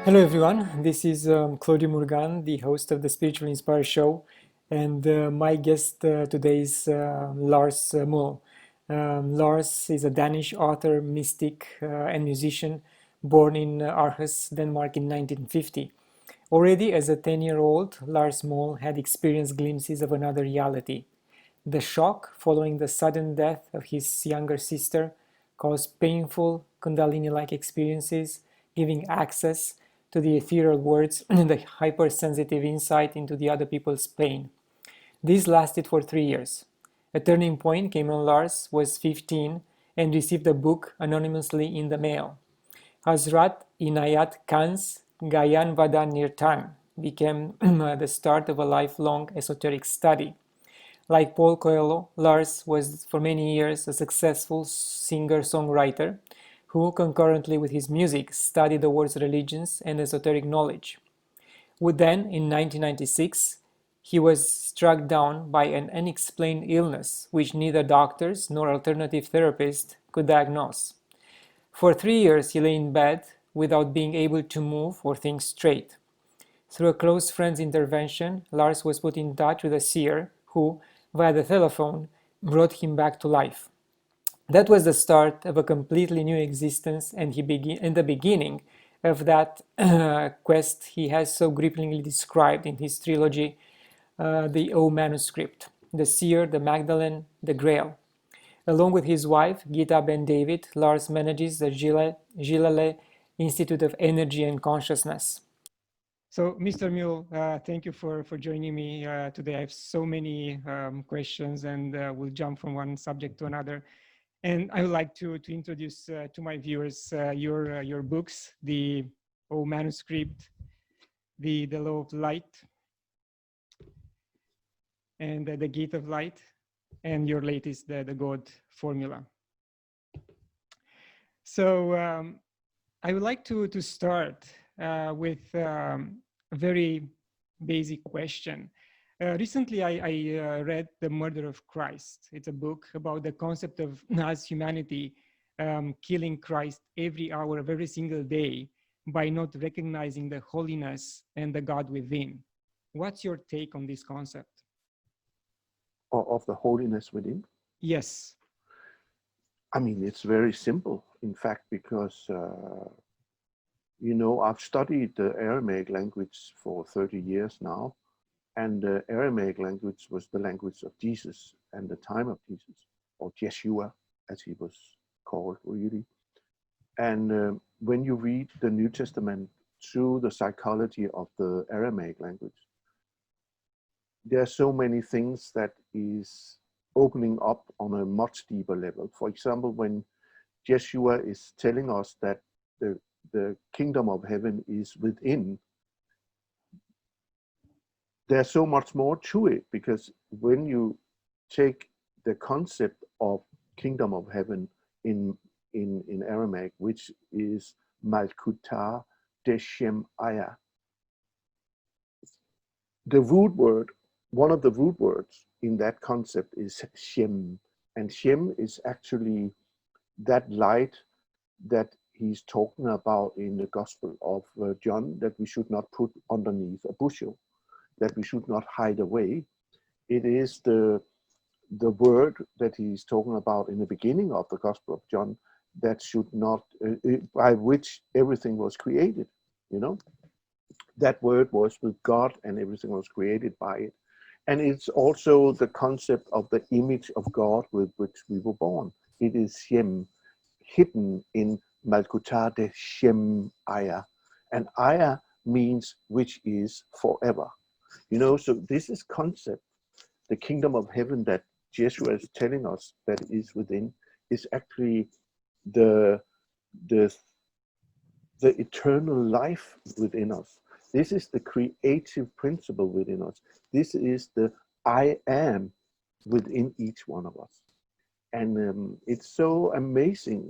Hello everyone, this is Claudiu Murgan, the host of the Spiritually Inspired Show, and my guest today is Lars Muhl. Lars is a Danish author, mystic, and musician born in Aarhus, Denmark in 1950. Already as a 10-year-old, Lars Muhl had experienced glimpses of another reality. The shock following the sudden death of his younger sister caused painful kundalini-like experiences, giving access to the ethereal words and the hypersensitive insight into the other people's pain. This lasted for 3 years. A turning point came when Lars was 15 and received a book anonymously in the mail. Hazrat Inayat Khan's Gayan Vadan Nirtan became the start of a lifelong esoteric study. Like Paulo Coelho, Lars was for many years a successful singer-songwriter who, concurrently with his music, studied the world's religions and esoteric knowledge. Then, in 1996, he was struck down by an unexplained illness which neither doctors nor alternative therapists could diagnose. For 3 years, he lay in bed without being able to move or think straight. Through a close friend's intervention, Lars was put in touch with a seer who, via the telephone, brought him back to life. That was the start of a completely new existence, and in the beginning of that quest he has so grippingly described in his trilogy, the O Manuscript, the Seer, the Magdalene, the Grail. Along with his wife, Gita Ben David, Lars manages the Gilale Institute of Energy and Consciousness. So, Mr. Muhl, thank you for joining me today. I have so many questions, and we'll jump from one subject to another. And I would like to introduce to my viewers your books, the O Manuscript, the Law of Light, and the Gate of Light, and your latest, the God Formula. So I would like to start with a very basic question. Recently, I read The Murder of Christ. It's a book about the concept of us humanity killing Christ every hour of every single day by not recognizing the holiness and the God within. What's your take on this concept? Of the holiness within? Yes. I mean, it's very simple, in fact, because, I've studied the Aramaic language for 30 years now. And the Aramaic language was the language of Jesus and the time of Jesus, or Yeshua, as he was called, really. And when you read the New Testament through the psychology of the Aramaic language, there are so many things that is opening up on a much deeper level. For example, when Yeshua is telling us that the kingdom of heaven is within, there's so much more to it, because when you take the concept of kingdom of heaven in Aramaic, which is Malkuta Deshem Aya, the root word, one of the root words in that concept is Shem, and Shem is actually that light that he's talking about in the Gospel of John, that we should not put underneath a bushel, that we should not hide away. It is the word that he's talking about in the beginning of the Gospel of John, that should not, by which everything was created, That word was with God and everything was created by it. And it's also the concept of the image of God with which we were born. It is Shem, hidden in Malkuta de Shem Aya. And Aya means which is forever. So this is concept, the kingdom of heaven that Yeshua is telling us that is within, is actually the eternal life within us. This is the creative principle within us. This is the I am within each one of us. And it's so amazing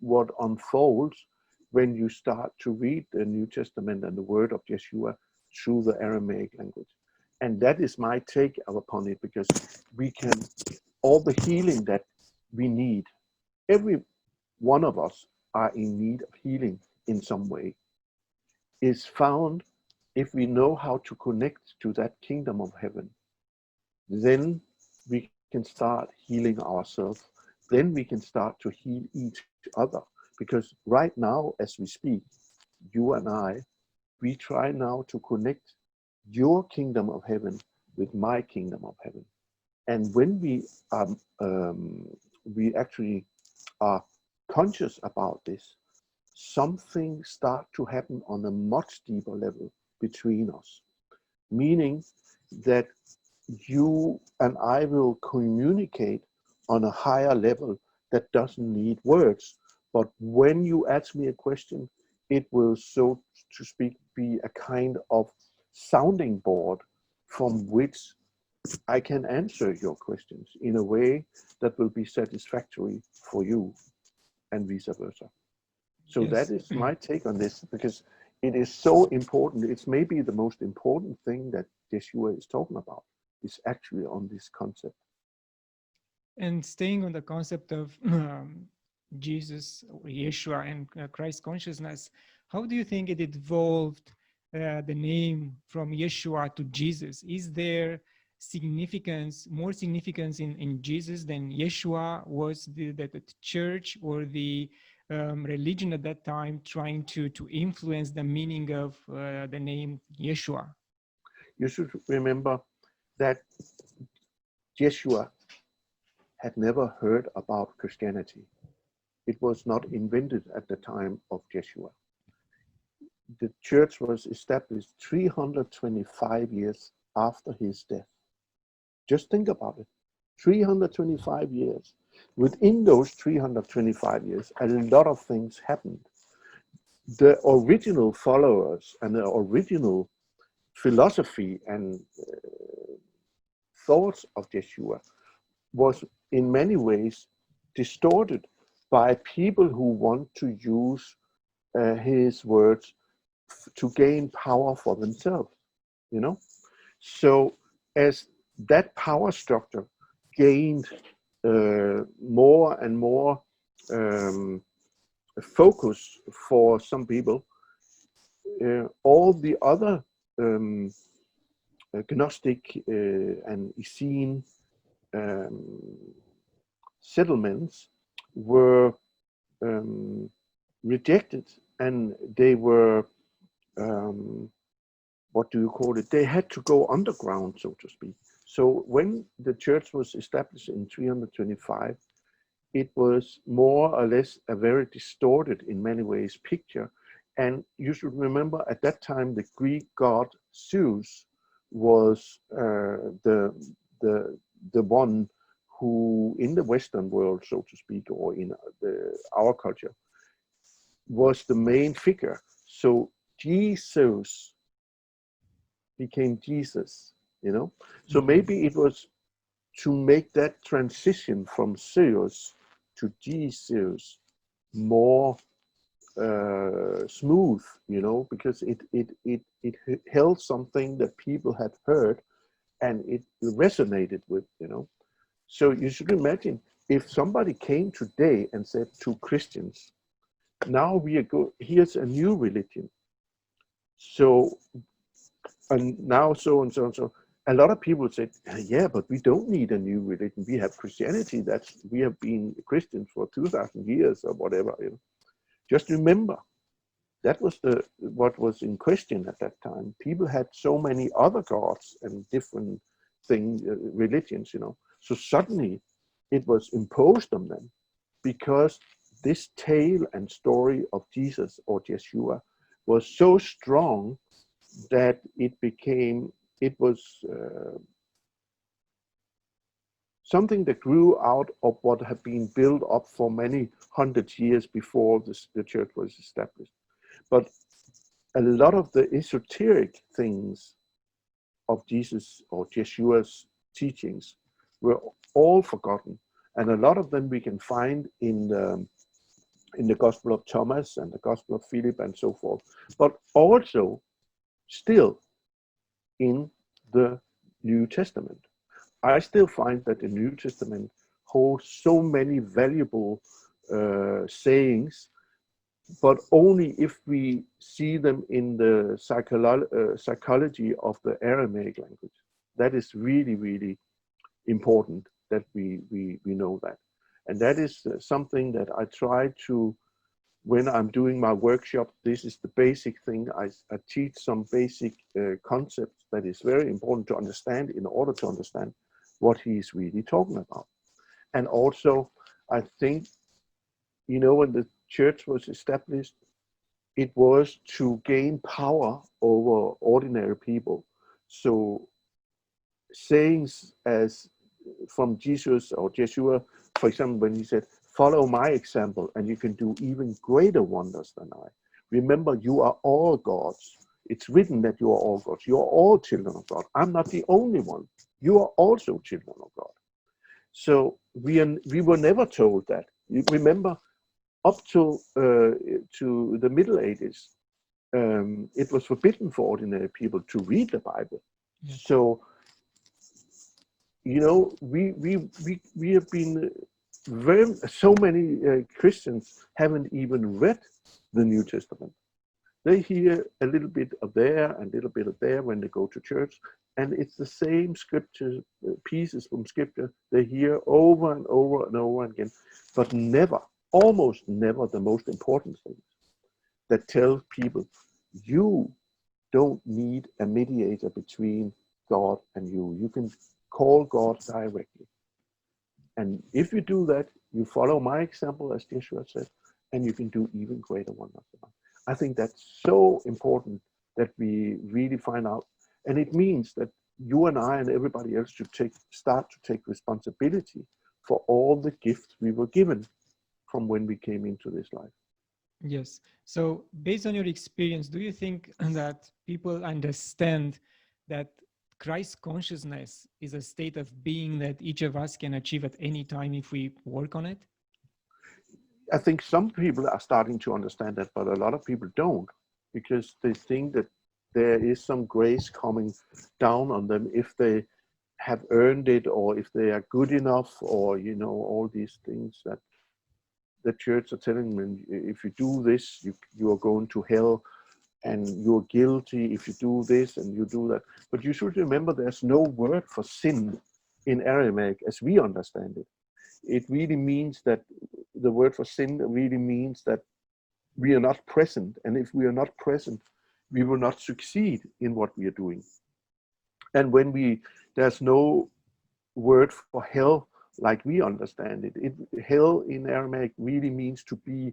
what unfolds when you start to read the New Testament and the word of Yeshua through the Aramaic language. And that is my take upon it, because we can, all the healing that we need, every one of us are in need of healing in some way. is found if we know how to connect to that kingdom of heaven. Then we can start healing ourselves. Then we can start to heal each other. Because right now, as we speak, you and I, we try now to connect your kingdom of heaven with my kingdom of heaven. And when we actually are conscious about this, something starts to happen on a much deeper level between us. Meaning that you and I will communicate on a higher level that doesn't need words. But when you ask me a question, it will, so to speak, be a kind of sounding board from which I can answer your questions in a way that will be satisfactory for you and vice versa. So Yes. that is my take on this, because it is so important. It's maybe the most important thing that Yeshua is talking about, is actually on this concept. And staying on the concept of Jesus, or Yeshua, and Christ consciousness, how do you think it evolved the name from Yeshua to Jesus? Is there significance, more significance in Jesus than Yeshua? Was the church or the religion at that time trying to influence the meaning of the name Yeshua? You should remember that Yeshua had never heard about Christianity. It was not invented at the time of Yeshua. The church was established 325 years after his death. Just think about it. 325 years. Within those 325 years, a lot of things happened. The original followers and the original philosophy and thoughts of Yeshua was in many ways distorted by people who want to use his words to gain power for themselves, you know? So as that power structure gained more and more focus for some people, all the other Gnostic and Essene settlements were rejected, and they were what do you call it? They had to go underground, so to speak. So when the church was established in 325, it was more or less a very distorted, in many ways, picture. And you should remember, at that time, the Greek god Zeus was the one who, in the Western world, so to speak, or in our culture, was the main figure. So Jesus became Jesus, you know? So maybe it was to make that transition from Zeus to Jesus more smooth, you know, because it held something that people had heard and it resonated with, you know. So you should imagine if somebody came today and said to Christians, now we are here's a new religion. So, and now so and so and so. A lot of people said, yeah, but we don't need a new religion. We have Christianity. We have been Christians for 2,000 years or whatever. You know. Just remember, that was what was in question at that time. People had so many other gods and different things, religions, you know. So suddenly it was imposed on them because this tale and story of Jesus or Yeshua was so strong that it was something that grew out of what had been built up for many hundred years before the church was established. But a lot of the esoteric things of Jesus or Yeshua's teachings were all forgotten. And a lot of them we can find in the Gospel of Thomas and the Gospel of Philip and so forth, but also still in the New Testament. I still find that the New Testament holds so many valuable sayings but only if we see them in the psychology of the Aramaic language. That is really, really important that we know that. And that is something that I try to, when I'm doing my workshop, this is the basic thing. I teach some basic concepts that is very important to understand in order to understand what he's really talking about. And also, I think, when the church was established, it was to gain power over ordinary people. So sayings as from Jesus or Yeshua, for example, when he said, follow my example and you can do even greater wonders than I. Remember, you are all gods. It's written that you are all gods. You are all children of God. I'm not the only one. You are also children of God. So we were never told that. You remember, up to the Middle Ages, it was forbidden for ordinary people to read the Bible. Yes. So, we have been so many Christians haven't even read the New Testament. They hear a little bit of there and a little bit of there when they go to church, and it's the same scripture pieces from scripture they hear over and over and over again, but never, almost never, the most important thing that tells people you don't need a mediator between God and you. You can call God directly. And if you do that, you follow my example, as Yeshua said, and you can do even greater wonders. I think that's so important that we really find out. And it means that you and I and everybody else should start to take responsibility for all the gifts we were given from when we came into this life. Yes. So based on your experience, do you think that people understand that Christ consciousness is a state of being that each of us can achieve at any time if we work on it? I think some people are starting to understand that, but a lot of people don't, because they think that there is some grace coming down on them if they have earned it, or if they are good enough, or all these things that the church are telling them. If you do this, you are going to hell, and you're guilty if you do this and you do that. But you should remember, there's no word for sin in Aramaic as we understand it. It really means that the word for sin really means that we are not present. And if we are not present, we will not succeed in what we are doing. And when there's no word for hell like we understand it. Hell in Aramaic really means to be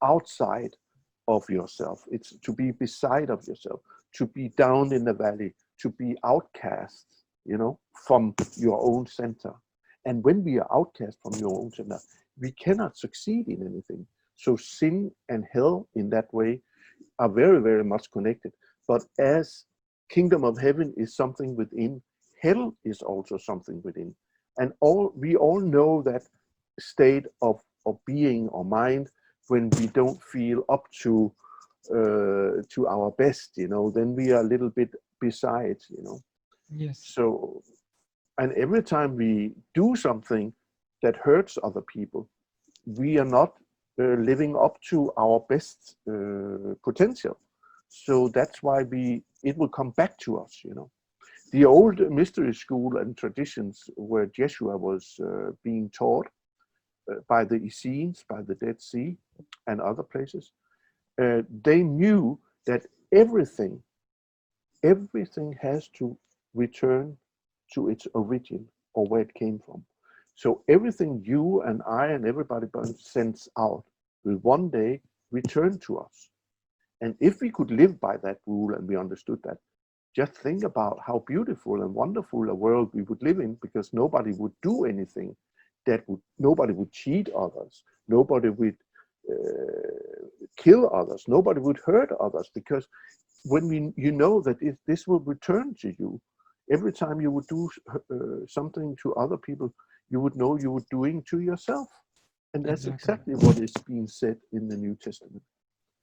outside of yourself. It's to be beside of yourself, to be down in the valley, to be outcast, from your own center. And when we are outcast from your own center, we cannot succeed in anything. So sin and hell in that way are very, very much connected. But as kingdom of heaven is something within, hell is also something within. And we all know that state of being or mind when we don't feel up to our best, then we are a little bit beside, Yes. So, and every time we do something that hurts other people, we are not living up to our best potential. So that's why it will come back to us, The old mystery school and traditions where Yeshua was being taught by the Essenes, by the Dead Sea and other places, they knew that everything has to return to its origin or where it came from. So everything you and I and everybody sends out will one day return to us. And if we could live by that rule and we understood that, just think about how beautiful and wonderful a world we would live in, because nobody would do anything nobody would cheat others, nobody would kill others, nobody would hurt others, because when you know that if this will return to you, every time you would do something to other people, you would know you were doing to yourself. And that's exactly what is being said in the New Testament.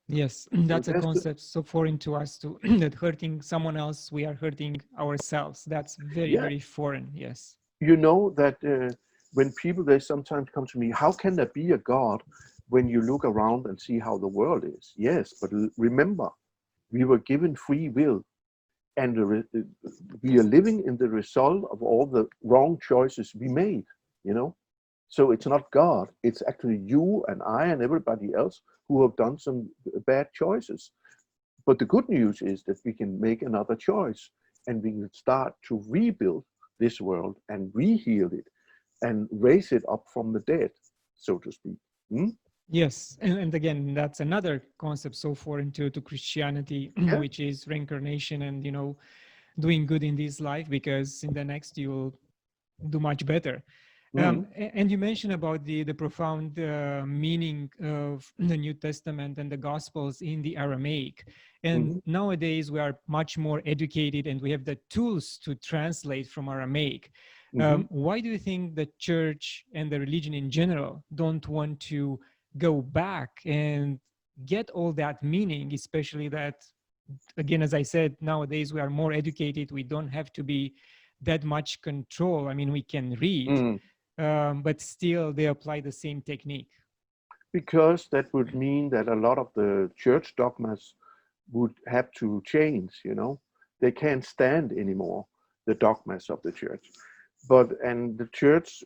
Yes, that's a concept so foreign to us too, that hurting someone else, we are hurting ourselves. That's very, very foreign, yes. You know that when people, they sometimes come to me, how can there be a God when you look around and see how the world is. Yes, but remember, we were given free will, and we are living in the result of all the wrong choices we made, you know? So it's not God, it's actually you and I and everybody else who have done some bad choices. But the good news is that we can make another choice, and we can start to rebuild this world and reheal it and raise it up from the dead, so to speak. Hmm? Yes, and again, that's another concept so foreign to Christianity, Yeah. which is reincarnation and, doing good in this life, because in the next you'll do much better. Mm. And you mentioned about the profound meaning of the New Testament and the Gospels in the Aramaic. And Mm-hmm. nowadays we are much more educated and we have the tools to translate from Aramaic. Mm-hmm. Why do you think the church and the religion in general don't want to go back and get all that meaning, especially that, again, as I said, nowadays we are more educated. We don't have to be that much control. I mean, we can read, Mm. but still they apply the same technique. Because that would mean that a lot of the church dogmas would have to change, you know. They can't stand anymore, the dogmas of the church. And the church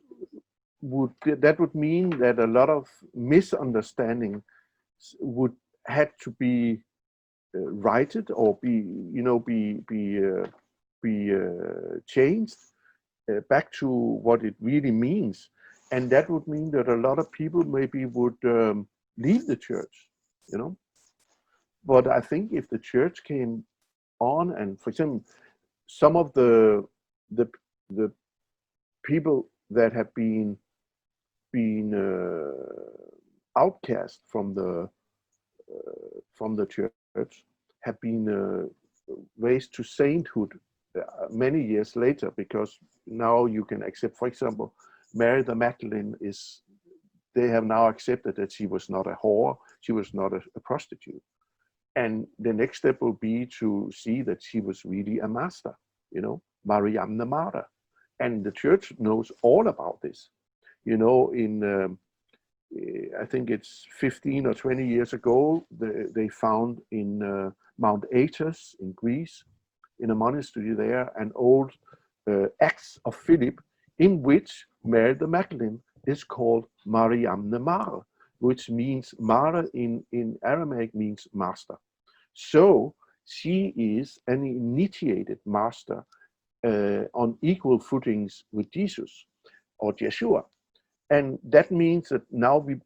that would mean that a lot of misunderstanding would had to be righted or be changed back to what it really means. And that would mean that a lot of people maybe would leave the church, you know. But I think if the church came on, and for example, some of the the people that have been outcast from the church have been raised to sainthood many years later, because now you can accept, for example, Mary the Magdalene is, they have now accepted that she was not a whore, she was not a prostitute. And the next step will be to see that she was really a master, you know, Mariam the Martyr. And the church knows all about this. You know, I think it's 15 or 20 years ago, they found in Mount Athos in Greece, in a monastery there, an old Acts of Philip, in which Mary the Magdalene is called Mariam the Martyr, which means martyr in Aramaic means master. So she is an initiated master on equal footings with Jesus or Yeshua. And that means that now we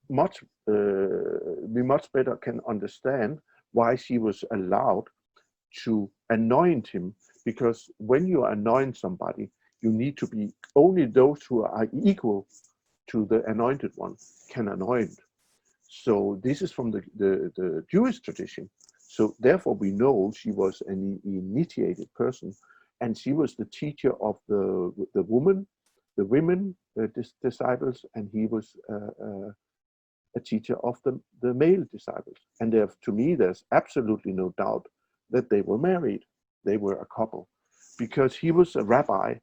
much better can understand why she was allowed to anoint him, because when you anoint somebody, you need to be, only those who are equal to the anointed one can anoint. So this is from the Jewish tradition. So therefore we know she was an initiated person, and she was the teacher of the women disciples, and he was a teacher of the male disciples. And there, to me, there's absolutely no doubt that they were married. They were a couple, because he was a rabbi,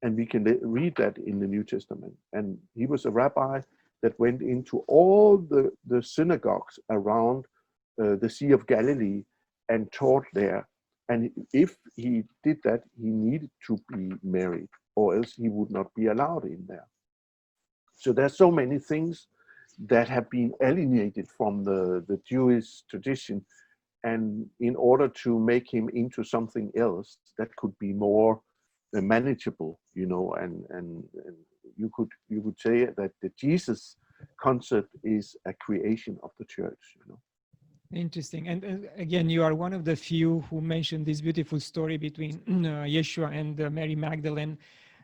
and we can read that in the New Testament. And he was a rabbi that went into all the synagogues around the Sea of Galilee and taught there. And if he did that, he needed to be married, or else he would not be allowed in there. So there's so many things that have been alienated from the Jewish tradition, and in order to make him into something else that could be more manageable, you know, and you could say that the Jesus concept is a creation of the church, you know. Interesting. And again, you are one of the few who mentioned this beautiful story between Yeshua and Mary Magdalene.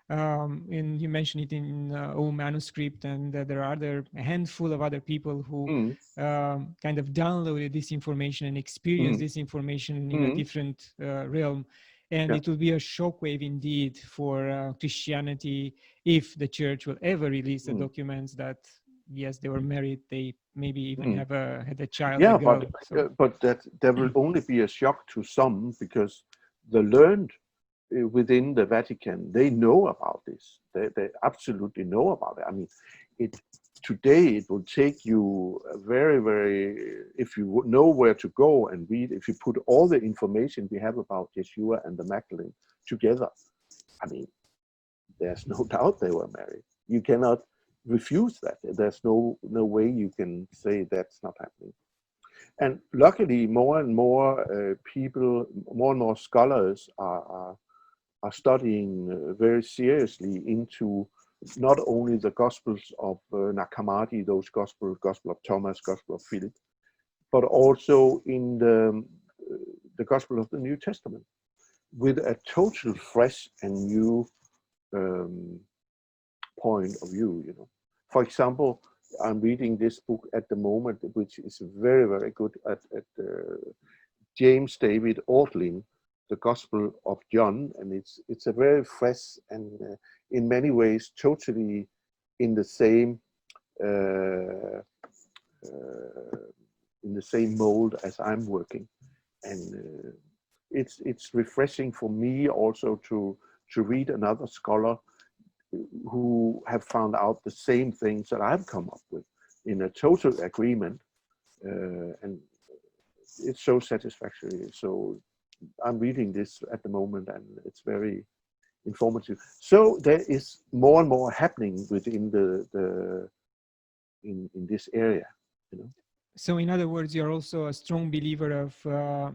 And you mentioned it in O Manuscript, and there are a handful of other people who kind of downloaded this information and experienced this information in a different realm. And it will be a shockwave indeed for Christianity if the church will ever release the documents that, yes, they were married, they maybe even had a child, a girl. But that there will only be a shock to some, because the learned within the Vatican, they know about this. They absolutely know about it. I mean, today it will take you a very, very, if you know where to go and read, if you put all the information we have about Yeshua and the Magdalene together, I mean, there's no doubt they were married. You cannot refuse that. There's no way you can say that's not happening. And luckily, more and more people, more and more scholars are studying very seriously into not only the Gospels of Nakamadi, those Gospel of Thomas, Gospel of Philip, but also in the Gospel of the New Testament, with a total fresh and new point of view. You know, for example, I'm reading this book at the moment, which is very, very good at James David Ortlin, the Gospel of John, and it's a very fresh and in many ways totally in the same mold as I'm working, and it's refreshing for me also to read another scholar who have found out the same things that I've come up with in a total agreement, and it's so satisfactory. So I'm reading this at the moment, and it's very informative. So there is more and more happening within in this area, you know. So in other words, you're also a strong believer of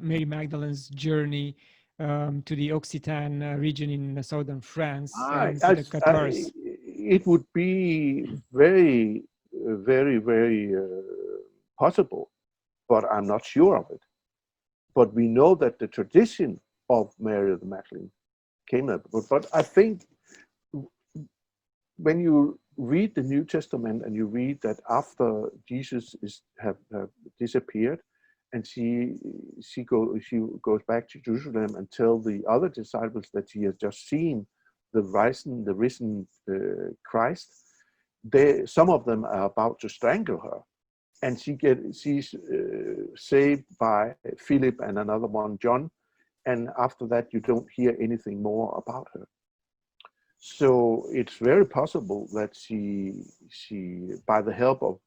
Mary Magdalene's journey to the Occitan region in southern France and to the Catars. It would be very, very, very possible, but I'm not sure of it. But we know that the tradition of Mary of the Magdalene came up. But I think when you read the New Testament and you read that after Jesus have disappeared, and she goes back to Jerusalem and tell the other disciples that she has just seen the risen Christ, some of them are about to strangle her, and she's saved by Philip and another one, John, and after that you don't hear anything more about her. So it's very possible that she by the help of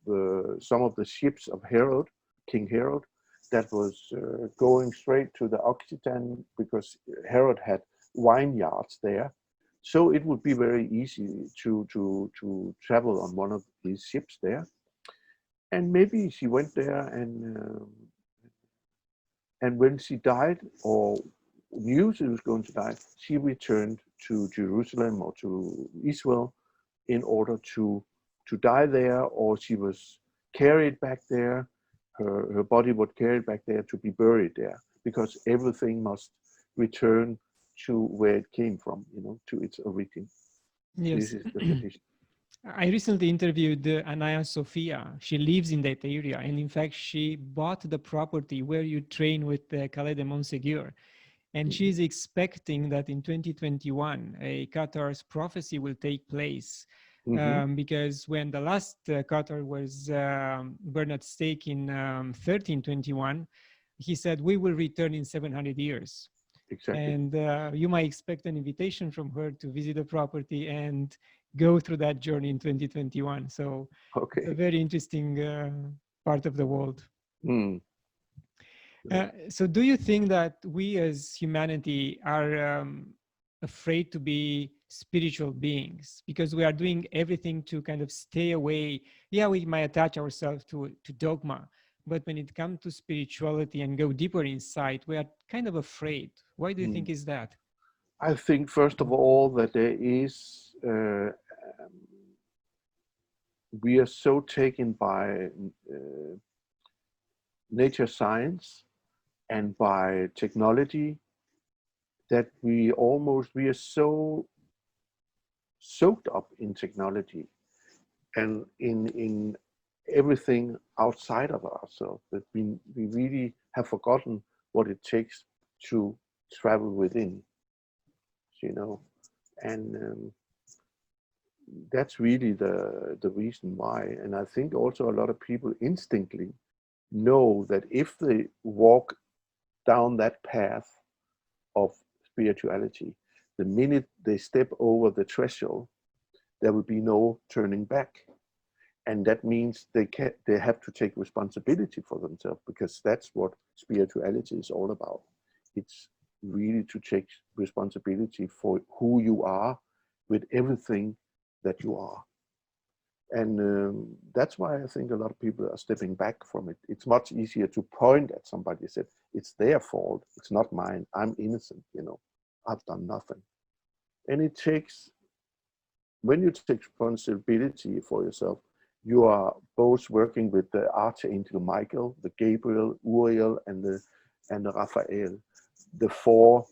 some of the ships of Herod, King Herod, that was going straight to the Occitan, because Herod had vineyards there. So it would be very easy to travel on one of these ships there. And maybe she went there, and when she died, or knew she was going to die, she returned to Jerusalem or to Israel in order to die there, or she was carried back there. Her body was carried back there to be buried there, because everything must return to where it came from, you know, to its origin. Yes. This is the tradition. I recently interviewed Anaya Sophia. She lives in that area, and in fact, she bought the property where you train with Calais de Montségur. And she's expecting that in 2021, a Qatar's prophecy will take place. Because when the last Qatar was burned at stake in 1321, he said, we will return in 700 years. Exactly. And you might expect an invitation from her to visit the property and go through that journey in 2021. So okay. A very interesting part of the world. So do you think that we as humanity are afraid to be spiritual beings because we are doing everything to kind of stay away? Yeah, we might attach ourselves to dogma, but when it comes to spirituality and go deeper inside, we are kind of afraid. Why do you think is that? I think, first of all, that there is, we are so taken by nature science and by technology that we are so soaked up in technology and in everything outside of ourselves that we really have forgotten what it takes to travel within, you know, and that's really the reason why. And I think also a lot of people instinctively know that if they walk down that path of spirituality, the minute they step over the threshold, there will be no turning back. And that means they have to take responsibility for themselves, because that's what spirituality is all about. It's really to take responsibility for who you are with everything that you are. And that's why I think a lot of people are stepping back from it. It's much easier to point at somebody and say, it's their fault, it's not mine, I'm innocent, I've done nothing. And it takes, when you take responsibility for yourself, you are both working with the Archangel Michael, the Gabriel, Uriel, and the Raphael, the four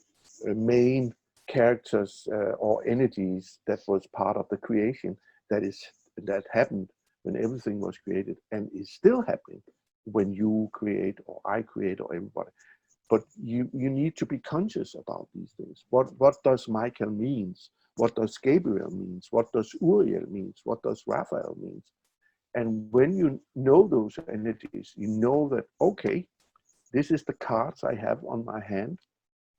main characters or energies that was part of the creation that happened when everything was created, and is still happening when you create, or I create, or everybody. But you need to be conscious about these things. What does Michael means? What does Gabriel means? What does Uriel means? What does Raphael means? And when you know those energies, you know that, okay, this is the cards I have on my hand.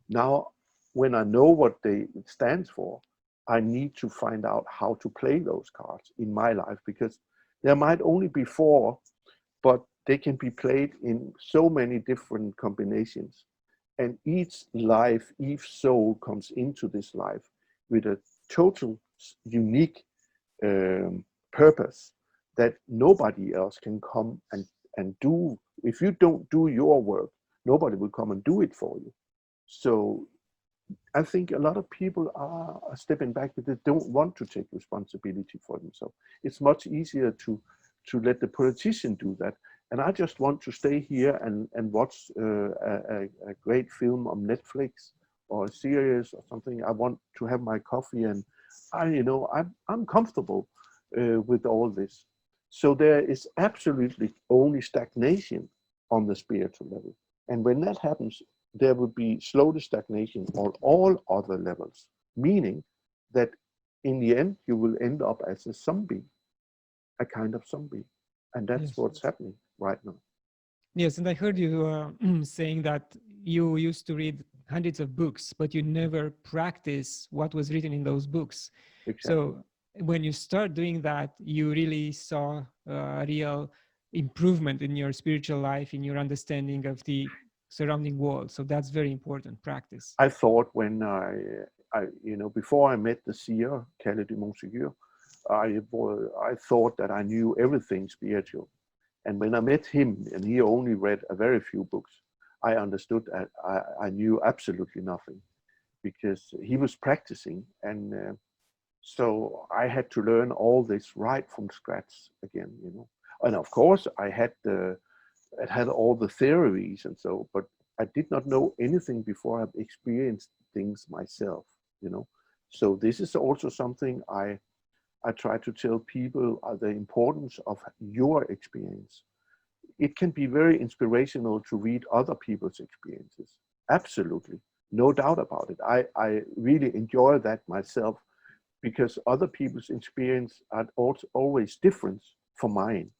Now, when I know what it stands for, I need to find out how to play those cards in my life, because there might only be four, but they can be played in so many different combinations. And each life, each soul comes into this life with a total unique purpose that nobody else can come and do. If you don't do your work, nobody will come and do it for you. So I think a lot of people are stepping back, but they don't want to take responsibility for themselves. It's much easier to let the politician do that. And I just want to stay here and watch a great film on Netflix or a series or something. I want to have my coffee, and I'm comfortable with all this. So there is absolutely only stagnation on the spiritual level. And when that happens, there will be slowly stagnation on all other levels, meaning that in the end, you will end up as a zombie, a kind of zombie. And that's what's happening right now. Yes, and I heard you saying that you used to read hundreds of books, but you never practice what was written in those books. Exactly. So when you start doing that, you really saw a real improvement in your spiritual life, in your understanding of the surrounding world. So that's very important practice. I thought when I before I met the Seer, Claudiu, I thought that I knew everything spiritual. And when I met him, and he only read a very few books, I understood I knew absolutely nothing, because he was practicing. And so I had to learn all this right from scratch again, And of course, I had all the theories and so, but I did not know anything before I've experienced things myself, So this is also something I try to tell people, the importance of your experience. It can be very inspirational to read other people's experiences. Absolutely. No doubt about it. I really enjoy that myself, because other people's experience are also always different from mine.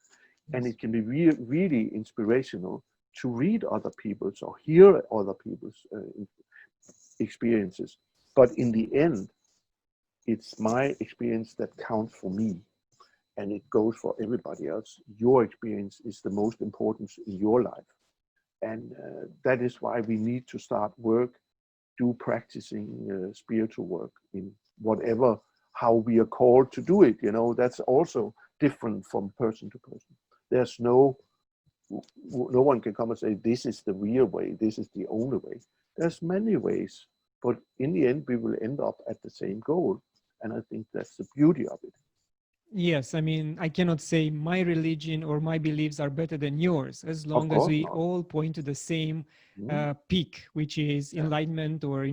And it can be really inspirational to read other people's or hear other people's experiences. But in the end, it's my experience that counts for me. And it goes for everybody else. Your experience is the most important in your life. And that is why we need to start practicing spiritual work in whatever, how we are called to do it. That's also different from person to person. There's no one can come and say, this is the real way, this is the only way. There's many ways, but in the end, we will end up at the same goal. And I think that's the beauty of it. Yes, I mean, I cannot say my religion or my beliefs are better than yours, as long as we all point to the same peak, which is enlightenment, or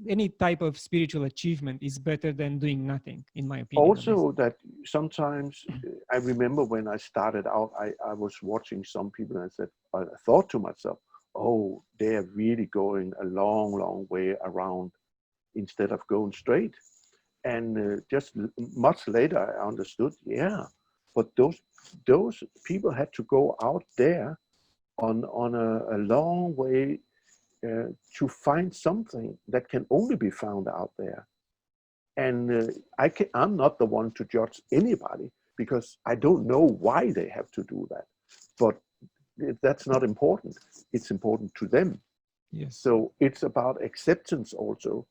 any type of spiritual achievement is better than doing nothing, in my opinion. Also, that sometimes I remember when I started out, I was watching some people, and I thought to myself, oh, they're really going a long, long way around instead of going straight. And just much later, I understood, but those people had to go out there on a long way to find something that can only be found out there. And I'm not the one to judge anybody, because I don't know why they have to do that. But that's not important. It's important to them. Yes. So it's about acceptance also,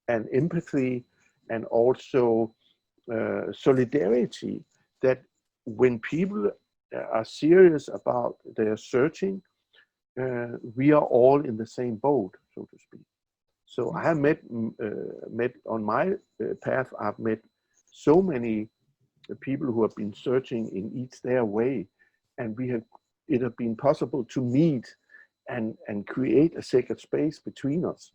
and empathy, and also solidarity, that when people are serious about their searching, we are all in the same boat, so to speak. So I have met on my path, I've met so many people who have been searching in each their way, and it has been possible to meet and create a sacred space between us,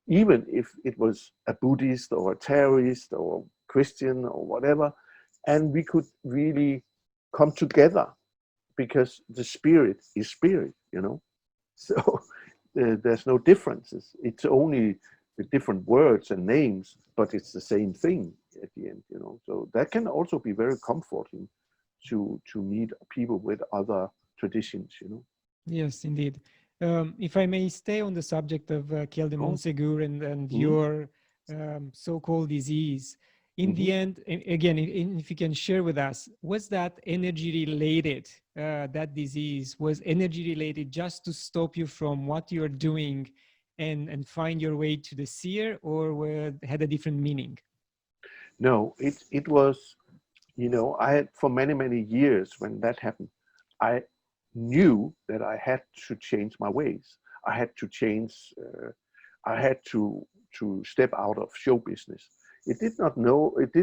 even if it was a Buddhist or a Taoist or Christian or whatever, and we could really come together because the spirit is spirit, you know. So there's no differences. It's only the different words and names, but it's the same thing at the end, you know. So that can also be very comforting to meet people with other traditions, you know. Yes, indeed. If I may stay on the subject of Kiel de Montségur and Mm-hmm. your so-called disease, in the end, again, if you can share with us, was that energy related, that disease was energy related just to stop you from what you're doing and find your way to the seer, or had a different meaning? No, it was, you know, I had for many years when that happened, I knew that I had to change my ways. I had to change. I had to step out of show business. It did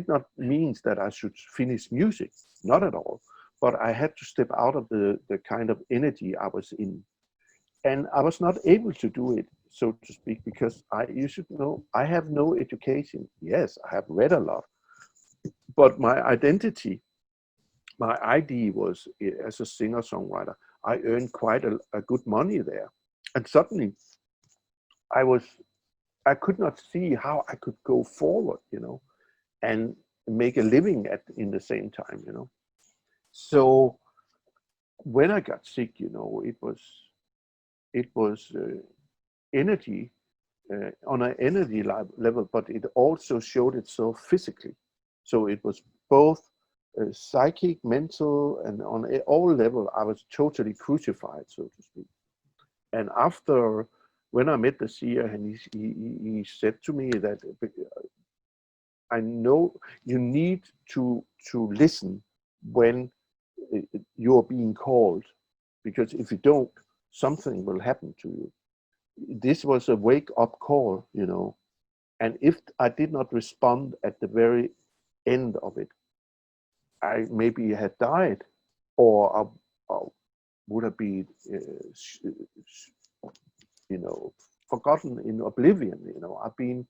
not mean that I should finish music, not at all. But I had to step out of the kind of energy I was in, and I was not able to do it, so to speak, because you should know, I have no education. Yes, I have read a lot, but my identity, my ID was as a singer-songwriter. I earned quite a good money there. And suddenly I could not see how I could go forward, you know, and make a living in the same time, you know. So when I got sick, you know, it was energy, on an energy level, but it also showed itself physically. So it was both psychic, mental, and on all level, I was totally crucified, so to speak. And after, when I met the seer, and he said to me that I know you need to listen when you're being called, because if you don't, something will happen to you. This was a wake-up call, you know. And if I did not respond at the very end of it, I maybe had died, or I would have been, you know, forgotten in oblivion. You know, I've been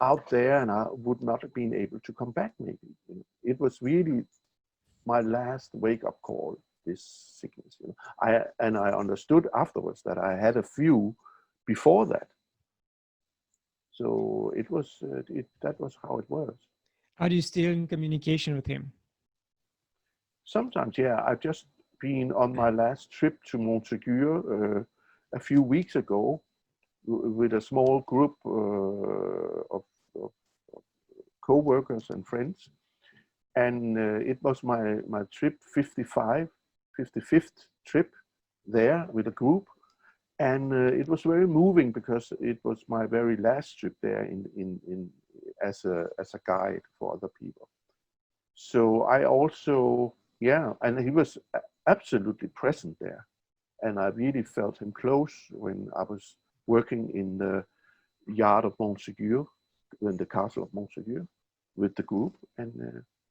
out there, and I would not have been able to come back. Maybe, you know. It was really my last wake-up call. This sickness, you know. I understood afterwards that I had a few before that. So it was that was how it was. Are you still in communication with him? Sometimes, yeah. I've just been on my last trip to Montségur a few weeks ago with a small group of co-workers and friends. And it was my trip 55th trip there with a group. And it was very moving because it was my very last trip there in as a guide for other people. So I also, yeah, and he was absolutely present there. And I really felt him close when I was working in the yard of Montségur, in the castle of Montségur, with the group. And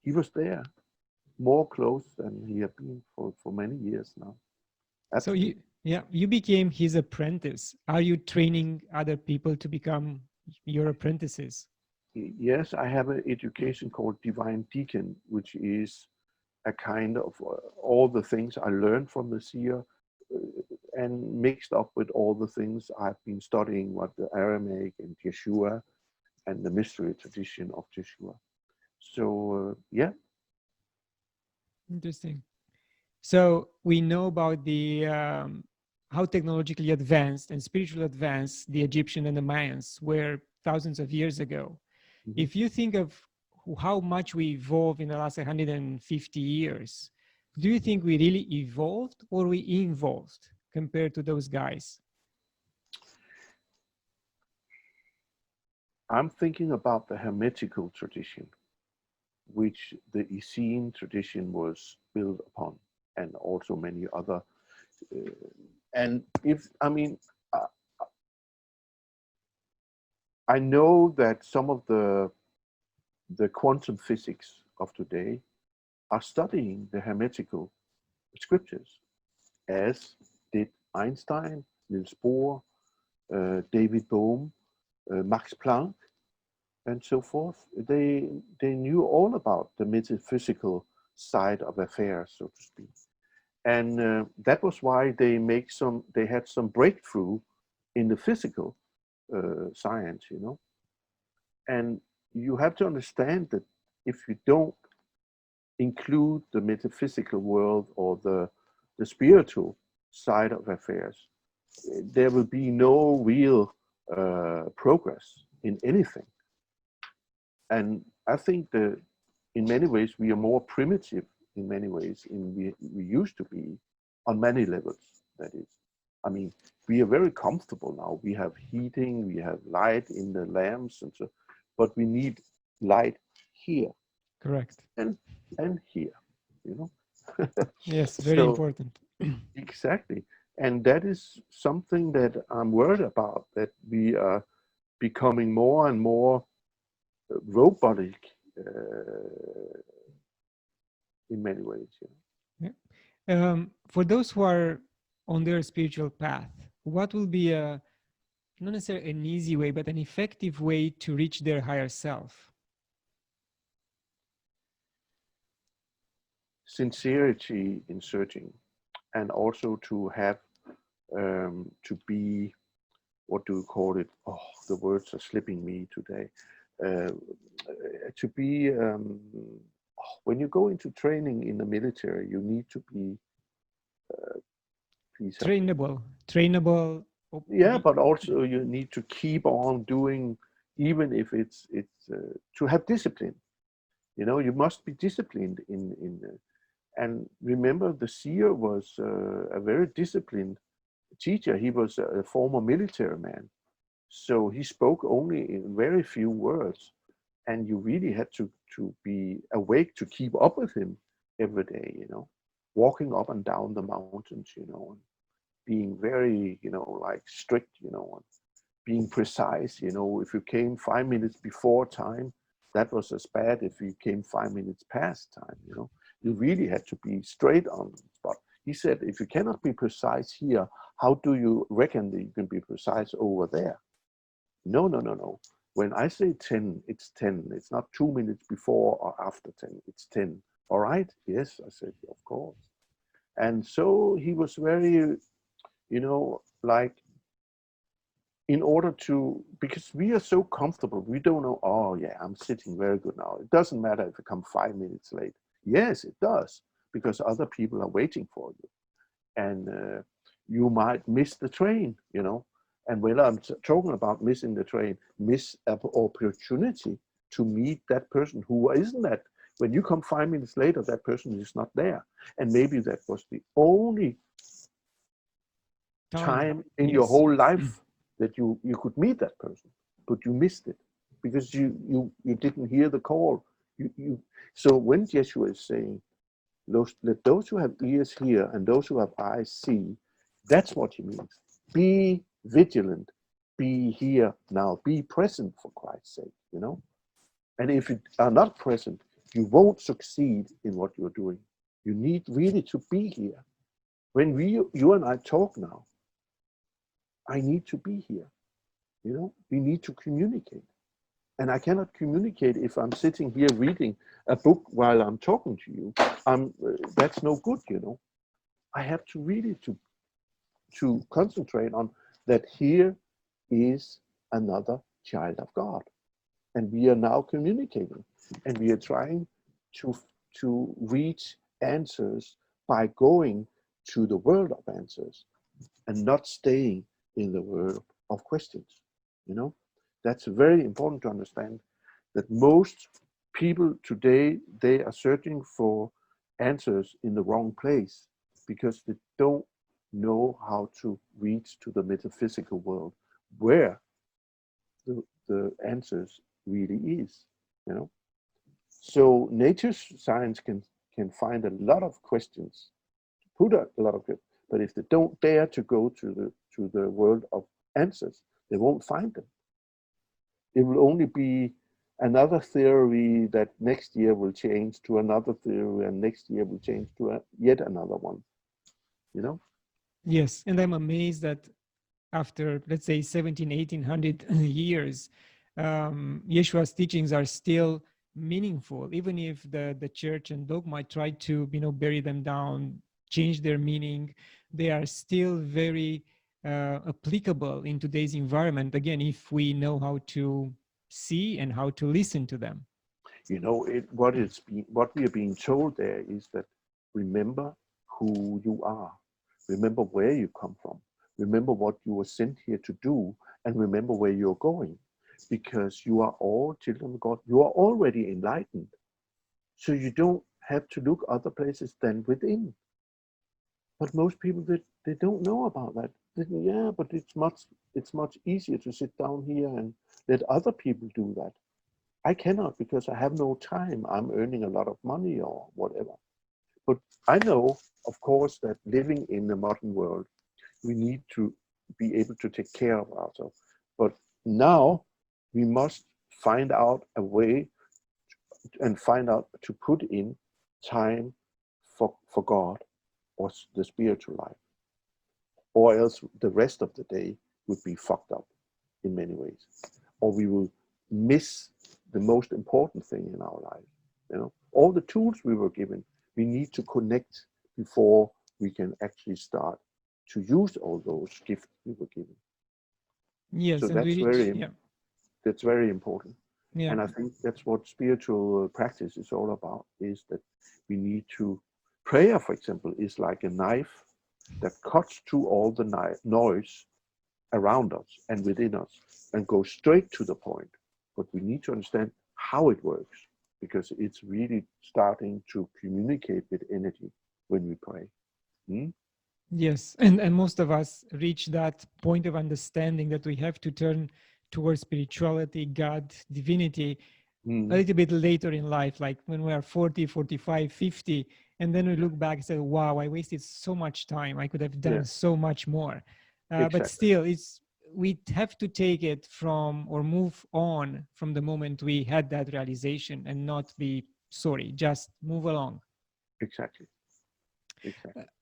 he was there, more close than he had been for many years now. Absolutely. So you became his apprentice. Are you training other people to become your apprentices? Yes, I have an education called Divine Deacon, which is a kind of all the things I learned from the seer and mixed up with all the things I've been studying, what the Aramaic and Yeshua and the mystery tradition of Yeshua. So, yeah. Interesting. So we know about the how technologically advanced and spiritually advanced the Egyptian and the Mayans were thousands of years ago. Mm-hmm. If you think of how much we evolved in the last 150 years, do you think we really evolved or we involved compared to those guys? I'm thinking about the Hermetical tradition, which the Essene tradition was built upon, and also many other. And if, I mean, I know that some of the quantum physics of today are studying the Hermetical scriptures, as did Einstein, Niels Bohr, David Bohm, Max Planck, and so forth. They knew all about the metaphysical side of affairs, so to speak, and that was why they had some breakthrough in the physical science, you know. And you have to understand that if you don't include the metaphysical world or the spiritual side of affairs, there will be no real progress in anything. And I think that in many ways we are more primitive in many ways in we used to be on many levels. That is, I mean, we are very comfortable now. We have heating, we have light in the lamps, and so, but we need light here. Correct. And here, you know. Yes, very So, important. exactly. And that is something that I'm worried about, that we are becoming more and more robotic in many ways. You know? Yeah. For those who are on their spiritual path, what will be not necessarily an easy way, but an effective way to reach their higher self? Sincerity in searching, and also to have to be, what do you call it? Oh, the words are slipping me today. To be, when you go into training in the military, you need to be, please help me. Trainable. Yeah, but also you need to keep on doing, even if it's to have discipline. You know, you must be disciplined and remember, the Seer was a very disciplined teacher. He was a former military man, so he spoke only in very few words, and you really had to be awake to keep up with him every day. You know, walking up and down the mountains. You know, and being very, you know, like strict. You know, and being precise. You know, if you came 5 minutes before time, that was as bad if you came 5 minutes past time. You know, you really had to be straight on the spot. He said, if you cannot be precise here, how do you reckon that you can be precise over there? No, no, no, no. When I say 10, it's 10. It's not 2 minutes before or after 10. It's 10. All right? Yes, I said, of course. And so he was very, you know, like, in order to, because we are so comfortable, we don't know, oh yeah, I'm sitting very good now. It doesn't matter if I come 5 minutes late. Yes, it does, because other people are waiting for you. And you might miss the train, you know. And when I'm talking about missing the train, miss an opportunity to meet that person who isn't that. When you come 5 minutes later, that person is not there. And maybe that was the only time in your whole life that you could meet that person, but you missed it because you didn't hear the call. So when Yeshua is saying, let those who have ears hear and those who have eyes see, that's what he means. Be vigilant, be here now, be present for Christ's sake, you know. And if you are not present, you won't succeed in what you're doing. You need really to be here. When you and I talk now, I need to be here. You know, we need to communicate. And I cannot communicate if I'm sitting here reading a book while I'm talking to you. That's no good, you know. I have to really to concentrate on that here is another child of God. And we are now communicating. And we are trying to reach answers by going to the world of answers and not staying in the world of questions. You know, that's very important to understand, that most people today, they are searching for answers in the wrong place because they don't know how to reach to the metaphysical world where the answers really is, you know. So nature science can find a lot of questions, put a lot of questions, but if they don't dare to go to the world of answers, they won't find them. It will only be another theory that next year will change to another theory, and next year will change to yet another one, you know. Yes, and I'm amazed that after, let's say, 17, 1800 years, Yeshua's teachings are still meaningful, even if the church and dogma try to, bury them down, change their meaning. They are still very applicable in today's environment, again, if we know how to see and how to listen to them. You know, what we are being told there is that remember who you are, remember where you come from, remember what you were sent here to do, and remember where you're going, because you are all children of God. You are already enlightened, so you don't have to look other places than within. But most people, they don't know about that. Yeah, but it's much easier to sit down here and let other people do that. I cannot because I have no time. I'm earning a lot of money or whatever. But I know, of course, that living in the modern world, we need to be able to take care of ourselves. But now we must find out a way and find out to put in time for God or the spiritual life. Or else the rest of the day would be fucked up in many ways. Or we will miss the most important thing in our life. You know, all the tools we were given, we need to connect before we can actually start to use all those gifts we were given. Yes, so and that's that's very important. Yeah. And I think that's what spiritual practice is all about, is that we need to, prayer, for example, is like a knife that cuts through all the noise around us and within us and goes straight to the point. But we need to understand how it works, because it's really starting to communicate with energy when we pray. Yes, and most of us reach that point of understanding that we have to turn towards spirituality, God, divinity, a little bit later in life, like when we are 40, 45, 50, and then we look back and say, wow, I wasted so much time. I could have done so much more. Exactly. But still, we have to take it from, or move on from the moment we had that realization, and not be sorry, just move along. Exactly.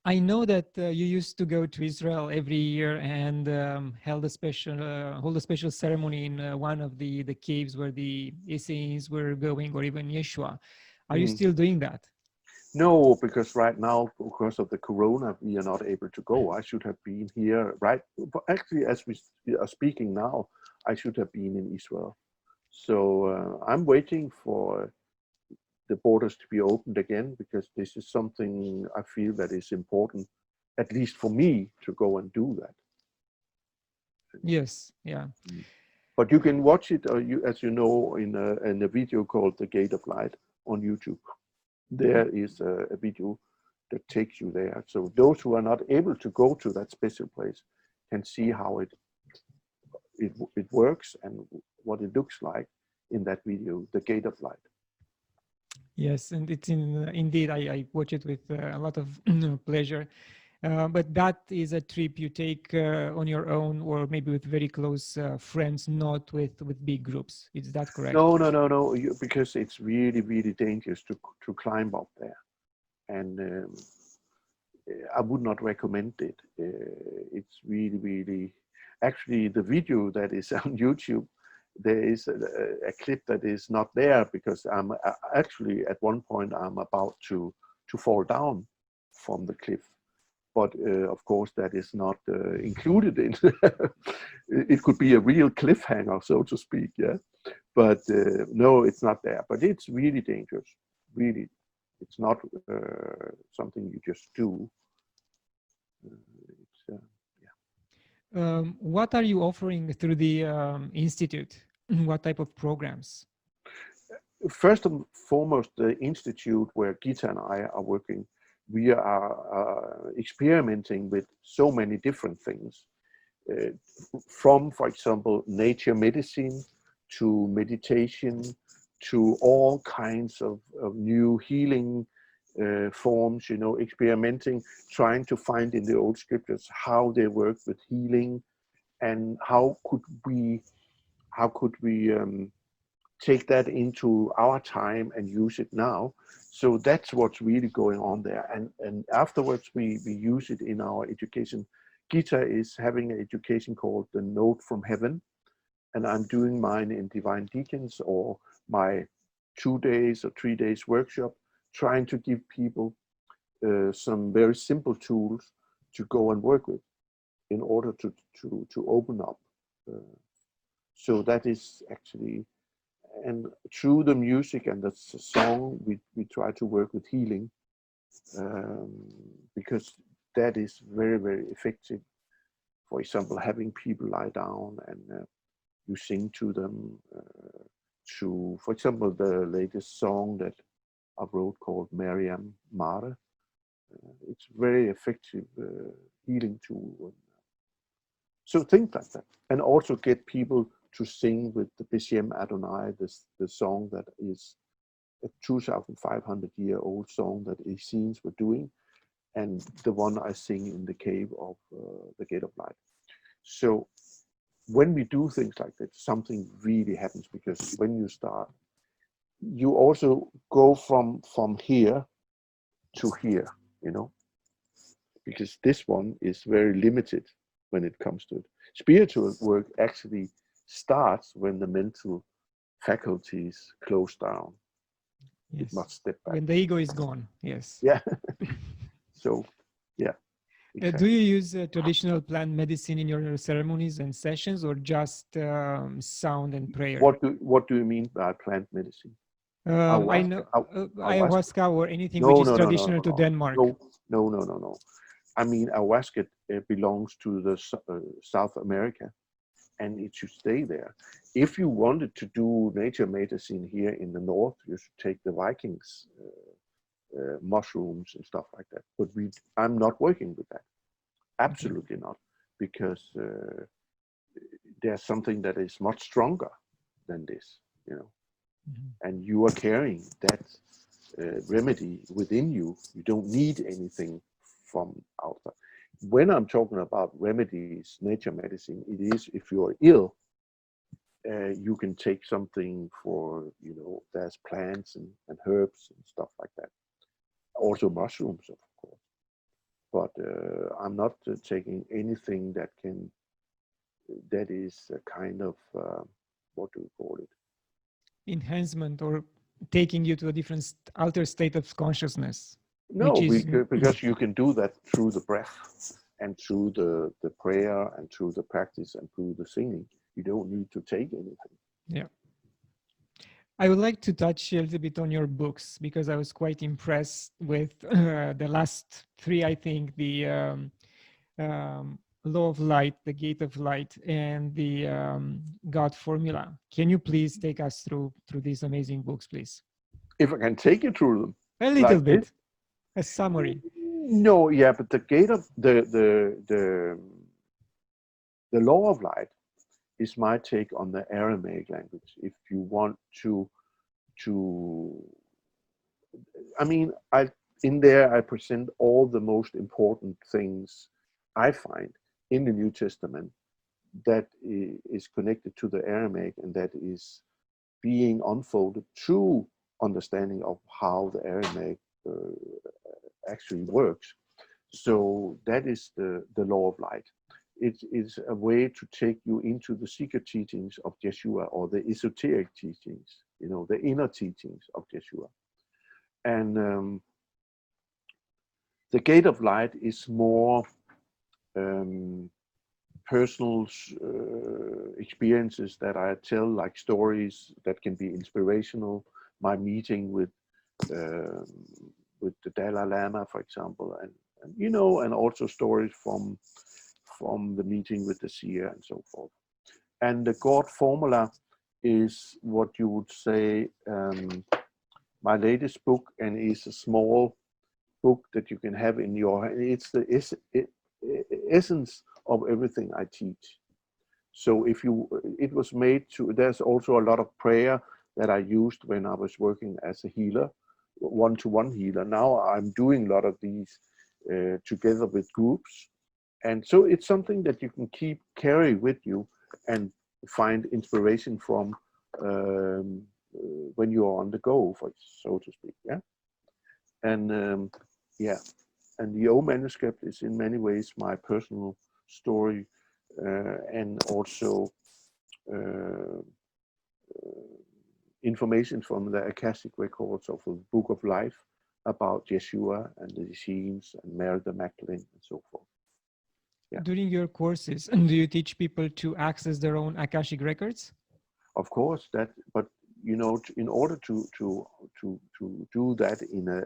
I know that you used to go to Israel every year and hold a special ceremony in one of the caves where the Essenes were going, or even Yeshua. Are you still doing that? No, because right now, because of the corona, we are not able to go. I should have been here, right? But actually, as we are speaking now, I should have been in Israel. So I'm waiting for the borders to be opened again, because this is something I feel that is important, at least for me, to go and do that. Yes, yeah. But you can watch it, as you know, in a video called The Gate of Light on YouTube. There is a video that takes you there. So those who are not able to go to that special place can see how it works and what it looks like in that video, The Gate of Light. Yes, and it's indeed, I watch it with a lot of pleasure. But that is a trip you take on your own, or maybe with very close friends, not with big groups. Is that correct? No. Because it's really, really dangerous to climb up there. And I would not recommend it. It's really, really... Actually, the video that is on YouTube, there is a clip that is not there, because I'm actually, at one point, I'm about to fall down from the cliff. But of course, that is not included in. It could be a real cliffhanger, so to speak. Yeah, but no, it's not there. But it's really dangerous. Really, it's not something you just do. What are you offering through the institute? What type of programs? first and foremost, the institute where Gita and I are working, we are experimenting with so many different things, from, for example, nature medicine to meditation to all kinds of new healing forms, you know, experimenting, trying to find in the old scriptures how they work with healing, and how could we take that into our time and use it now. So that's what's really going on there. And afterwards, we use it in our education. Gita is having an education called the Note from Heaven, and I'm doing mine in Divine Deacons, or my 2 days or 3 days workshop, trying to give people some very simple tools to go and work with in order to open up. So that is actually, and through the music and the song, we try to work with healing, because that is very, very effective. For example, having people lie down and you sing to them. For example, the latest song that I wrote called Mariam Mare. It's very effective healing tool. So things like that, and also get people to sing with the Beshem Adonai, the song that is a 2,500-year-old song that Essenes were doing, and the one I sing in the cave of the Gate of Light. So when we do things like that, something really happens, because when you start, you also go from here to here, you know, because this one is very limited when it comes to it. Spiritual work actually starts when the mental faculties close down. Yes. It must step back. When the ego is gone, yes. Yeah. So, yeah. Exactly. Do you use traditional plant medicine in your ceremonies and sessions, or just sound and prayer? What do you mean by plant medicine? I know ayahuasca or anything which is traditional to Denmark. No. I mean, ayahuasca belongs to the South America, and it should stay there. If you wanted to do nature medicine here in the north, you should take the Vikings mushrooms and stuff like that. But I'm not working with that. Absolutely not, because there's something that is much stronger than this, you know. And you are carrying that remedy within you. You don't need anything from outside. When I'm talking about remedies, nature medicine, it is if you're ill, you can take something for, you know, there's plants and herbs and stuff like that. Also mushrooms, of course. But I'm not taking anything that is a kind of, what do we call it? Enhancement, or taking you to a different altered state of consciousness. No, because you can do that through the breath and through the prayer and through the practice and through the singing. You don't need to take anything. Yeah. I would like to touch a little bit on your books, because I was quite impressed with the last three, I think, the Law of Light, the Gate of Light, and the God Formula. Can you please take us through these amazing books, please? If I can take you through them. A little bit. A summary. No, yeah, but the Gate of the Law of Light is my take on the Aramaic language. If you want to I mean, in there I present all the most important things I find in the New Testament that is connected to the Aramaic, and that is being unfolded through understanding of how the Aramaic actually works. So that is the Law of Light. It is a way to take you into the secret teachings of Yeshua, or the esoteric teachings, you know, the inner teachings of Yeshua. And the Gate of Light is more personal experiences that I tell, like stories that can be inspirational. My meeting with the Dalai Lama, for example, and you know, and also stories from the meeting with the Seer and so forth. And the God Formula is what you would say my latest book, and is a small book that you can have in your hand. It's the essence of everything I teach. So if you, it was made to, there's also a lot of prayer that I used when I was working as a healer, one-to-one healer. Now I'm doing a lot of these together with groups. And so it's something that you can carry with you and find inspiration from when you are on the go, for so to speak. Yeah. And yeah, and the O Manuscript is in many ways my personal story, and also information from the Akashic records of the Book of Life about Yeshua and the Essenes and Mary the Magdalene and so forth. Yeah. During your courses, do you teach people to access their own Akashic records? Of course, that, but you know, in order to do that in a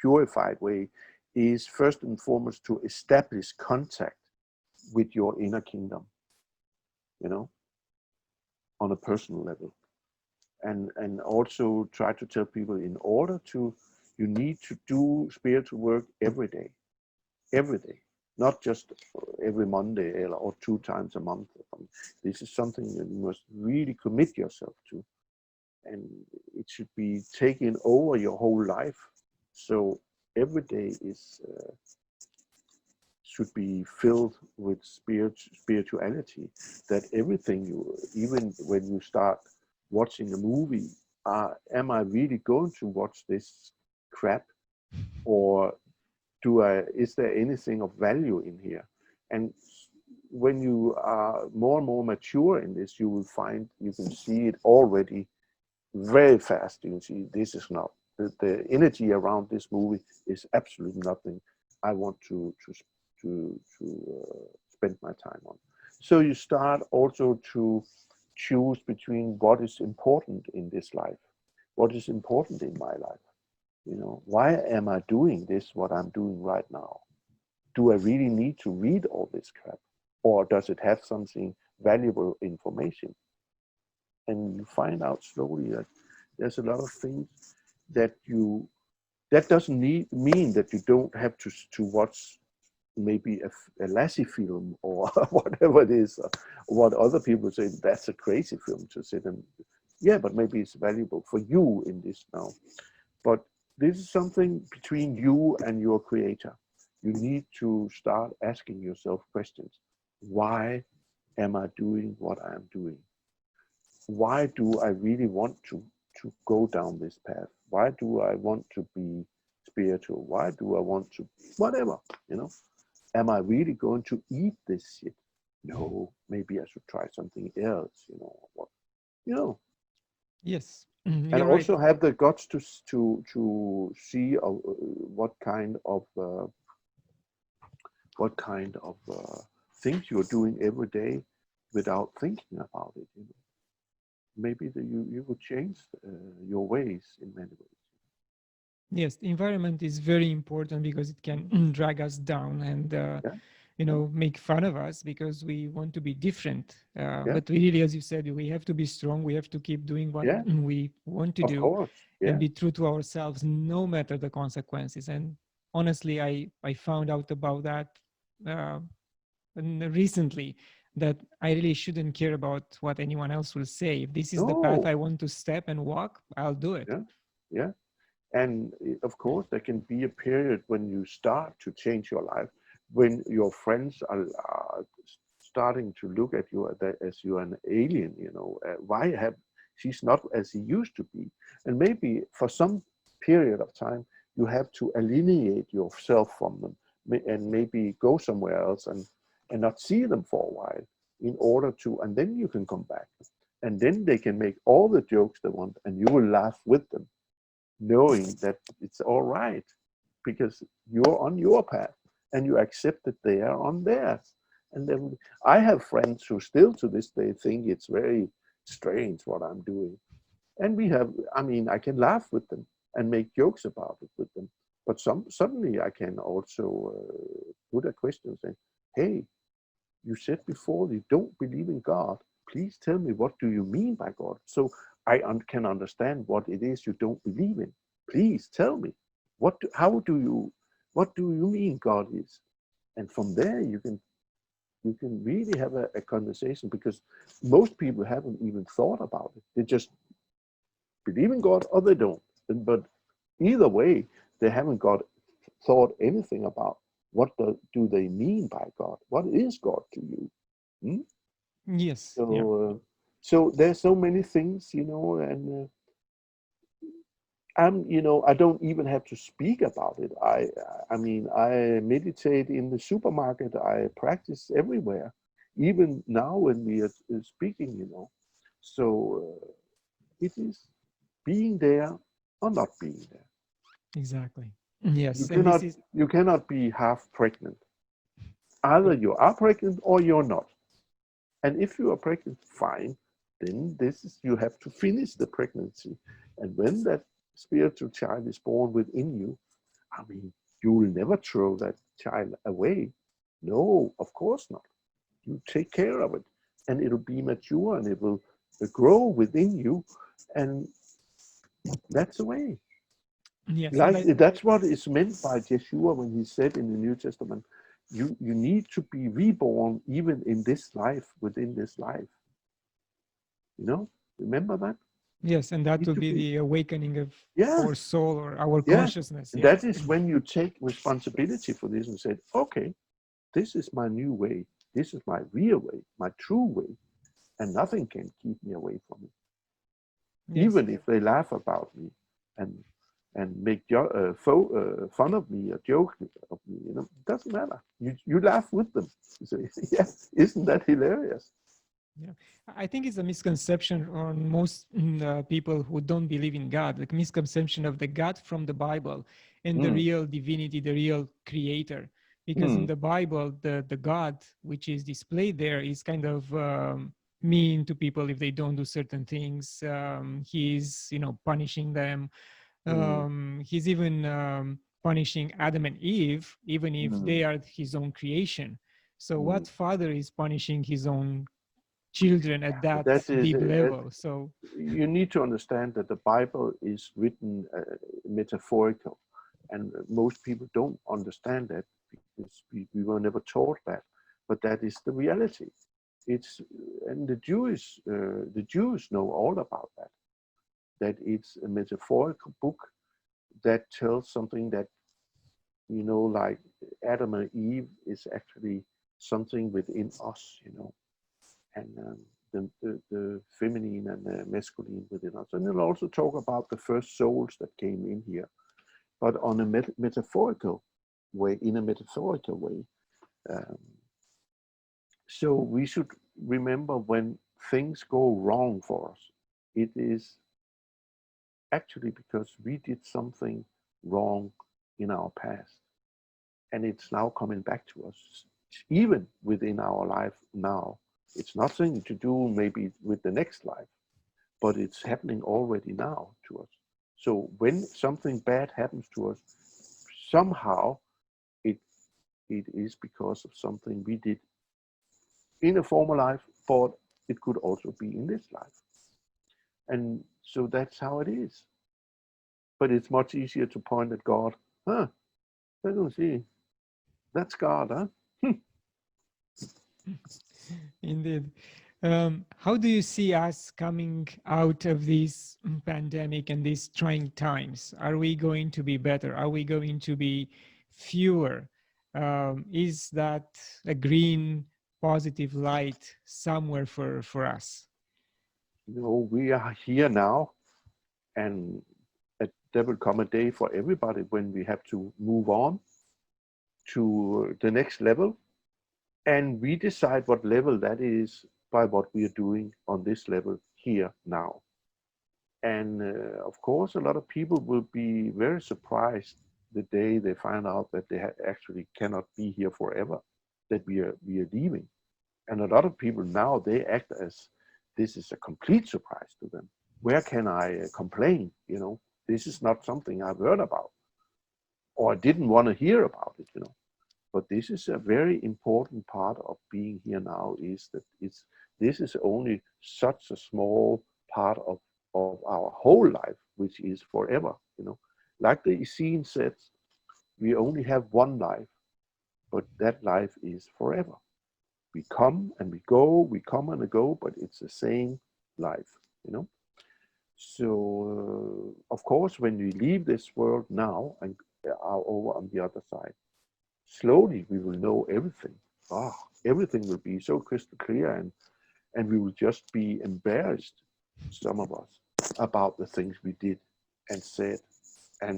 purified way, is first and foremost to establish contact with your inner kingdom, you know, on a personal level. And also try to tell people, in order to, you need to do spiritual work every day, not just every Monday or 2 times a month. This is something that you must really commit yourself to, and it should be taken over your whole life. So every day is should be filled with spirituality, that everything you, even when you start watching a movie, am I really going to watch this crap, or is there anything of value in here? And when you are more and more mature in this, you will find, you can see it already very fast. You can see this is not, the energy around this movie is absolutely nothing I want to spend my time on. So you start also to choose between what is important in this life, what is important in my life. You know, why am I doing this, what I'm doing right now? Do I really need to read all this crap? Or does it have something valuable information? And you find out slowly that there's a lot of things that that doesn't mean that you don't have to watch maybe a Lassie film or whatever it is, what other people say, that's a crazy film to sit and, yeah, but maybe it's valuable for you in this now. But this is something between you and your creator. You need to start asking yourself questions. Why am I doing what I'm doing? Why do I really want to go down this path? Why do I want to be spiritual? Why do I want to, whatever, you know? Am I really going to eat this shit? No, maybe I should try something else, you know, what, you know. Yes, And you're also right. have the guts to see what kind of things you're doing every day without thinking about it. You know? Maybe you would change your ways in many ways. Yes, the environment is very important because it can drag us down and Yeah, you yeah, know, make fun of us because we want to be different. yeah, But really, as you said, we have to be strong. We have to keep doing what yeah. we want to Of do course, and yeah. be true to ourselves, no matter the consequences. And honestly, I found out about that uh, recently, that I really shouldn't care about what anyone else will say. If this is the path No, I want to step and walk, I'll do it. yeah, yeah. And of course, there can be a period when you start to change your life, when your friends are starting to look at you as you're an alien, you know, why have, she's not as he used to be. And maybe for some period of time, you have to alienate yourself from them and maybe go somewhere else and not see them for a while in order to, and then you can come back. And then they can make all the jokes they want and you will laugh with them, knowing that it's all right because you're on your path and you accept that they are on theirs. And then I have friends who still to this day think it's very strange what I'm doing. And we have, I mean, I can laugh with them and make jokes about it with them. But suddenly I can also put a question saying, hey, you said before you don't believe in God. please tell me, what do you mean by God? So I can understand what it is you don't believe in. Please tell me, what do you mean God is? And from there you can really have a conversation, because most people haven't even thought about it. They just believe in God or they don't. But either way, they haven't thought anything about what do they mean by God? What is God to you? Hmm? Yes. So, Yeah. so there's so many things, and I don't even have to speak about it. I mean, I meditate in the supermarket. I practice everywhere, even now when we are speaking. So it is being there or not being there. Exactly. You Yes. And this cannot is, you cannot be half pregnant. Either you are pregnant or you're not. And if you are pregnant, fine. Then you have to finish the pregnancy. And when that spiritual child is born within you, I mean, you will never throw that child away. No, of course not. You take care of it, and it'll be mature, and it will grow within you, and that's the way. yes. And Like I, that's what is meant by Yeshua when he said in the New Testament, you need to be reborn even in this life, within this life. Remember that? yes. And You that need will to be be, the awakening of yeah, our soul or our yeah. consciousness. And Yeah. that is when you take responsibility for this and say, okay, this is my new way. This is my real way, my true way. And nothing can keep me away from it. Yes. Even if they laugh about me and make fun of me or joke of me, it doesn't matter. You laugh with them. You say, yes, isn't that hilarious? Yeah, I think it's a misconception on most people who don't believe in God, like misconception of the God from the Bible and the Mm, real divinity, the real creator. Because in mm, the Bible, the God which is displayed there is kind of mean to people if they don't do certain things. He's, punishing them. mm, He's even punishing Adam and Eve, even if mm. they are his own creation. So Mm. what father is punishing his own children at that That is, deep level? So you need to understand that the Bible is written metaphorical, and most people don't understand that because we were never taught that. But that is the reality. It's and the Jews know all about that. That it's a metaphorical book that tells something that like Adam and Eve is actually something within us, and the feminine and the masculine within us. And it'll also talk about the first souls that came in here, but on a metaphorical way, in a metaphorical way. Um, so we should remember when things go wrong for us, it is actually because we did something wrong in our past. And it's now coming back to us, even within our life now. It's nothing to do maybe with the next life, but it's happening already now to us. So when something bad happens to us, somehow it it is because of something we did in a former life, but it could also be in this life. And so that's how it is. But it's much easier to point at God. Huh, I don't see. That's God, huh? indeed. How do you see us coming out of this pandemic and these trying times? Are we going to be better? Are we going to be fewer? Is that a green positive light somewhere for us? We are here now, and there will come a day for everybody when we have to move on to the next level, and we decide what level that is by what we are doing on this level here now. And of course, a lot of people will be very surprised the day they find out that they actually cannot be here forever, that we are leaving. And a lot of people now, they act as this is a complete surprise to them. Where can I complain? This is not something I've heard about, or I didn't want to hear about it. But this is a very important part of being here now, is that this is only such a small part of our whole life, which is forever, Like the Essene says, we only have one life, but that life is forever. We come and we go, we come and we go, but it's the same life, So, of course, when we leave this world now and are over on the other side, slowly we will know everything. Everything will be so crystal clear, and we will just be embarrassed, some of us, about the things we did and said, and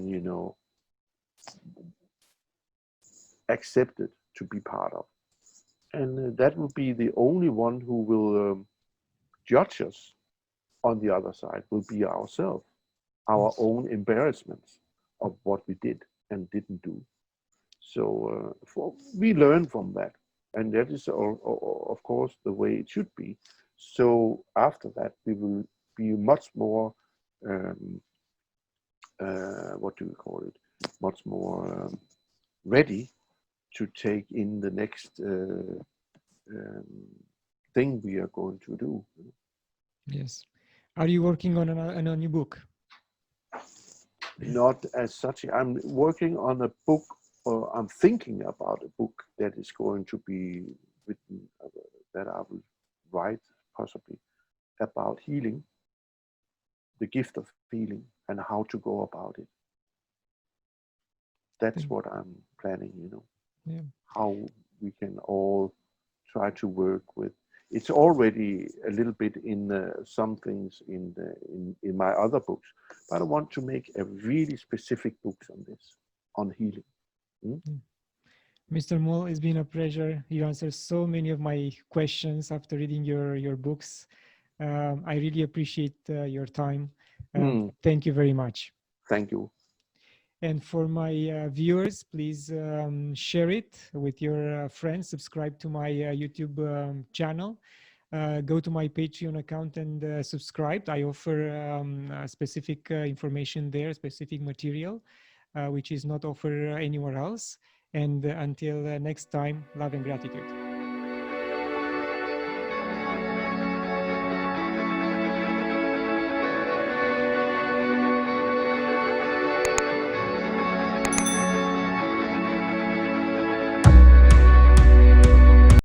accepted to be part of. And that will be the only one who will judge us on the other side, will be ourselves, our own embarrassments of what we did and didn't do. So we learn from that, and that is, of course, the way it should be. So after that, we will be much more, what do we call it? Much more ready to take in the next thing we are going to do. Yes. Are you working on a new book? Not as such. I'm working on a book, or I'm thinking about a book that is going to be written, that I will write possibly, about healing, the gift of healing, and how to go about it. That's what I'm planning, Yeah. How we can all try to work with. It's already a little bit in some things in my other books, but I want to make a really specific book on this, on healing. Mr. Muhl, it's been a pleasure. You answered so many of my questions after reading your books. I really appreciate your time. Thank you very much. Thank you. And for my viewers, please share it with your friends. Subscribe to my YouTube channel. Go to my Patreon account and subscribe. I offer specific information there, specific material, which is not offered anywhere else. And until next time, love and gratitude.